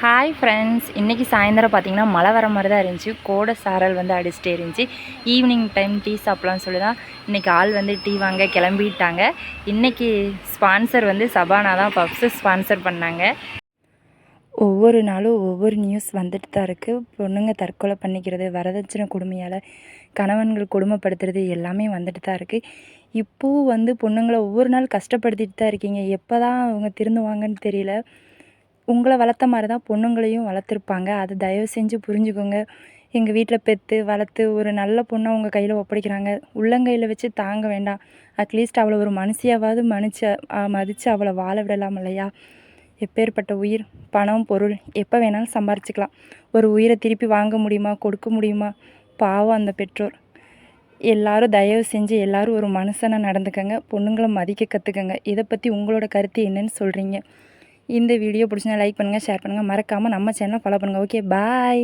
Hi friends, இன்றைக்கி சாயந்தரம் பார்த்திங்கன்னா மழை வர மாதிரி தான் இருந்துச்சு. கோடை சாரல் வந்து அடிச்சுட்டே இருந்துச்சு. ஈவினிங் டைம் டீ சாப்பிட்லான்னு சொல்லி தான் இன்றைக்கி ஆள் வந்து டீ வாங்க கிளம்பிட்டாங்க. இன்றைக்கி ஸ்பான்சர் வந்து சபானா தான் பப்ஸு ஸ்பான்சர் பண்ணாங்க. ஒவ்வொரு நாளும் ஒவ்வொரு நியூஸ் வந்துட்டு தான் இருக்குது. பொண்ணுங்க தற்கொலை பண்ணிக்கிறது, வரதட்சணை கொடுமையால் கணவன்கள் கொடுமைப்படுத்துறது எல்லாமே வந்துட்டு தான் இருக்குது. இப்போது வந்து பொண்ணுங்களை ஒவ்வொரு நாள் கஷ்டப்படுத்திட்டு தான் இருக்கீங்க. எப்போ தான் அவங்க திருந்துவாங்கன்னு தெரியல. உங்களை வளர்த்த மாதிரி தான் பொண்ணுங்களையும் வளர்த்துருப்பாங்க. அதை தயவு செஞ்சு புரிஞ்சுக்கோங்க. எங்கள் வீட்டில் பெற்று வளர்த்து ஒரு நல்ல பொண்ணை உங்கள் கையில் ஒப்படைக்கிறாங்க. உள்ளங்கையில் வச்சு தாங்க வேண்டாம். அட்லீஸ்ட் அவளை ஒரு மனுஷியாவது மதித்து அவளை வாழ விடலாம் இல்லையா? எப்பேற்பட்ட உயிர், பணம், பொருள் எப்போ வேணாலும் சம்பாரிச்சிக்கலாம். ஒரு உயிரை திருப்பி வாங்க முடியுமா, கொடுக்க முடியுமா? பாவம் அந்த பெற்றோர். எல்லோரும் தயவு செஞ்சு எல்லோரும் ஒரு மனுஷனை நடந்துக்கங்க. பொண்ணுங்களை மதிக்க கற்றுக்கங்க. இதை பற்றி உங்களோட கருத்து என்னன்னு சொல்கிறீங்க? இந்த வீடியோ பிடிச்சினா லைக் பண்ணுங்கள், ஷேர் பண்ணுங்கள். மறக்காமல் நம்ம சேனலை ஃபாலோ பண்ணுங்கள். ஓகே, பாய்.